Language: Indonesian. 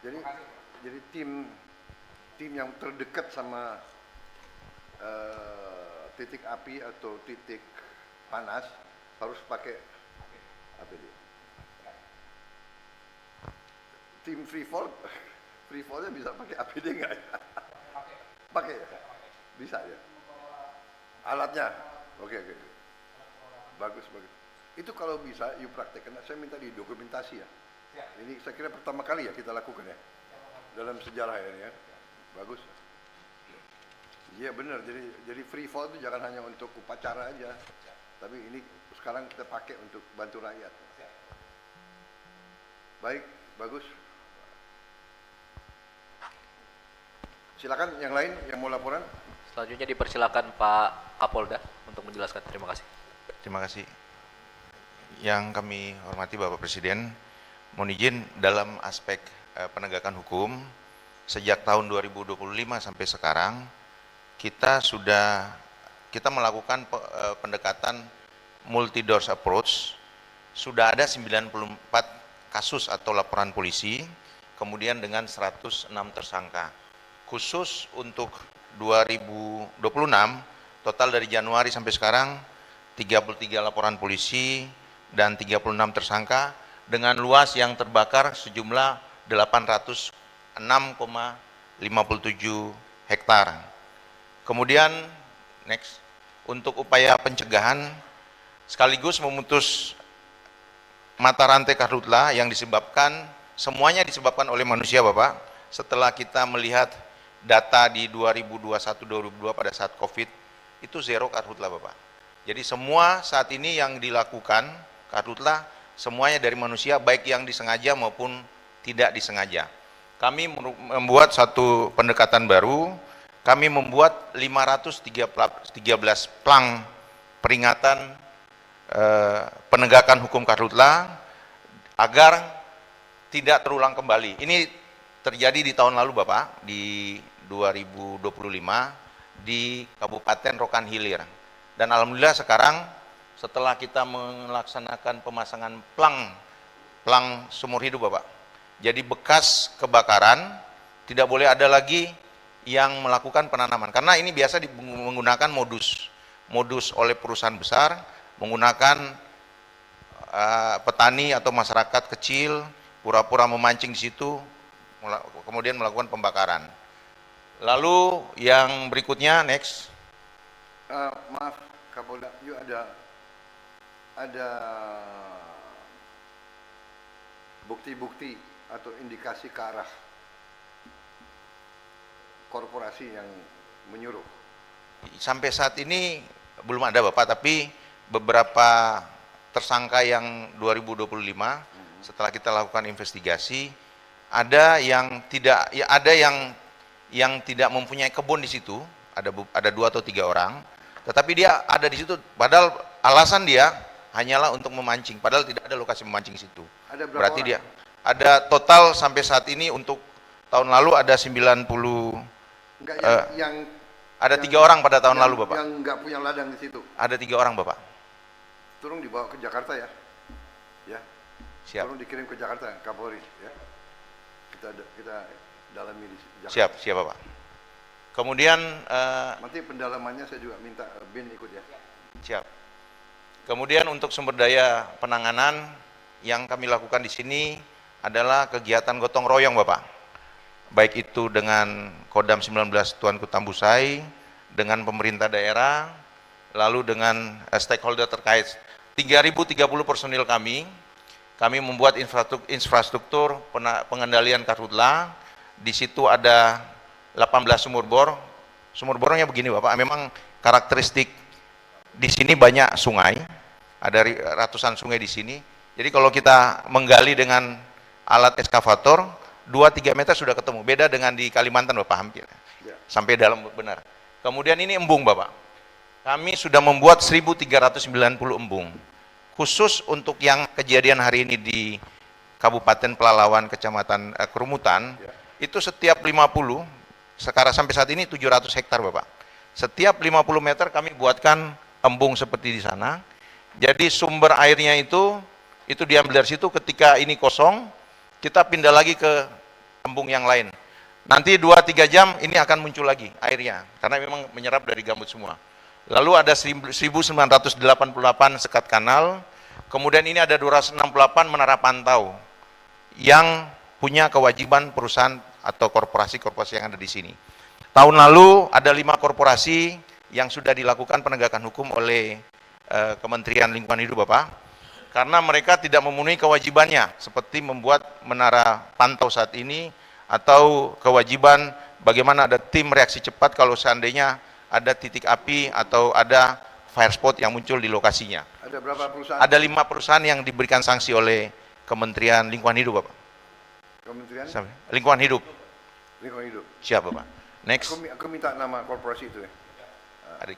Jadi jadi tim yang terdekat sama titik api atau titik panas harus pakai APD. Tim free fallnya bisa pakai APD nggak ya? Pakai ya? Bisa ya? Alatnya? Oke. Bagus. Itu kalau bisa, you praktekkan. Saya minta didokumentasi ya. Ini saya kira pertama kali ya kita lakukan ya. Dalam sejarah ini ya. Bagus. Iya benar, jadi free fall itu jangan hanya untuk upacara aja. Tapi ini sekarang kita pakai untuk bantu rakyat. Baik, bagus. Silakan yang lain yang mau laporan. Selanjutnya dipersilakan Pak Kapolda untuk menjelaskan. Terima kasih. Terima kasih. Yang kami hormati Bapak Presiden, mohon izin dalam aspek penegakan hukum, sejak tahun 2025 sampai sekarang, kita melakukan pendekatan multi-doors approach. Sudah ada 94 kasus atau laporan polisi, kemudian dengan 106 tersangka. Khusus untuk 2026, total dari Januari sampai sekarang, 33 laporan polisi dan 36 tersangka, dengan luas yang terbakar sejumlah 806,57 hektar. Kemudian, next, untuk upaya pencegahan, sekaligus memutus mata rantai karhutlah yang semuanya disebabkan oleh manusia, Bapak. Setelah kita melihat data di 2021-2022 pada saat COVID, itu zero karhutlah, Bapak. Jadi semua saat ini yang dilakukan karhutlah, semuanya dari manusia, baik yang disengaja maupun tidak disengaja. Kami membuat satu pendekatan baru. Kami membuat 513 plang peringatan penegakan hukum karhutlah agar tidak terulang kembali. Ini terjadi di tahun lalu, Bapak, di 2025 di Kabupaten Rokan Hilir. Dan alhamdulillah sekarang setelah kita melaksanakan pemasangan plang seumur hidup, Bapak. Jadi bekas kebakaran tidak boleh ada lagi yang melakukan penanaman, karena ini biasa menggunakan modus oleh perusahaan besar, menggunakan petani atau masyarakat kecil pura-pura memancing di situ, kemudian melakukan pembakaran. Lalu yang berikutnya, next. Maaf Kapolda, yuk ada bukti-bukti atau indikasi ke arah korporasi yang menyuruh? Sampai saat ini belum ada, Bapak, tapi beberapa tersangka yang 2025 setelah kita lakukan investigasi, ada yang tidak mempunyai kebun di situ, ada 2 atau 3 orang, tetapi dia ada di situ padahal alasan dia hanyalah untuk memancing, padahal tidak ada lokasi memancing di situ. Ada berapa Berarti orang? dia ada total sampai saat ini untuk tahun lalu ada 90. Enggak, ada 3 orang pada tahun lalu, Bapak. Yang nggak punya ladang di situ. Ada 3 orang, Bapak. Tolong dibawa ke Jakarta ya. Ya. Siap. Tolong dikirim ke Jakarta, Kapolri ya. Kita dalami di Jakarta. Siap, Bapak. Kemudian Nanti pendalamannya saya juga minta BIN ikut ya. siap. Kemudian untuk sumber daya penanganan yang kami lakukan di sini adalah kegiatan gotong royong, Bapak. Baik itu dengan Kodam 19 Tuanku Tambusai, dengan pemerintah daerah, lalu dengan stakeholder terkait. 3.030 personil kami membuat infrastruktur pengendalian karhutlah. Di situ ada 18 sumur bor. Sumur bornya begini, Bapak, memang karakteristik di sini banyak sungai, ada ratusan sungai di sini. Jadi kalau kita menggali dengan alat eskavator, 2-3 meter sudah ketemu. Beda dengan di Kalimantan, Bapak, hampir sampai dalam benar. Kemudian ini embung, Bapak. Kami sudah membuat 1.390 embung khusus untuk yang kejadian hari ini di Kabupaten Pelalawan, Kecamatan Kerumutan. Itu setiap 50, sekarang sampai saat ini 700 hektar, Bapak. Setiap 50 meter kami buatkan embung seperti di sana. Jadi sumber airnya itu diambil dari situ. Ketika ini kosong, kita pindah lagi ke embung yang lain. Nanti 2-3 jam ini akan muncul lagi airnya, karena memang menyerap dari gambut semua. Lalu ada 1988 sekat kanal, kemudian ini ada 268 menara pantau yang punya kewajiban perusahaan atau korporasi-korporasi yang ada di sini. Tahun lalu ada 5 korporasi yang sudah dilakukan penegakan hukum oleh Kementerian Lingkungan Hidup, Bapak, karena mereka tidak memenuhi kewajibannya, seperti membuat menara pantau saat ini, atau kewajiban bagaimana ada tim reaksi cepat kalau seandainya ada titik api atau ada fire spot yang muncul di lokasinya. Ada berapa perusahaan? Ada 5 perusahaan yang diberikan sanksi oleh Kementerian Lingkungan Hidup, Bapak. Kementerian Lingkungan Hidup. Lingkungan Hidup. Siap, Bapak. Next. Aku minta nama korporasi itu ya. Adik.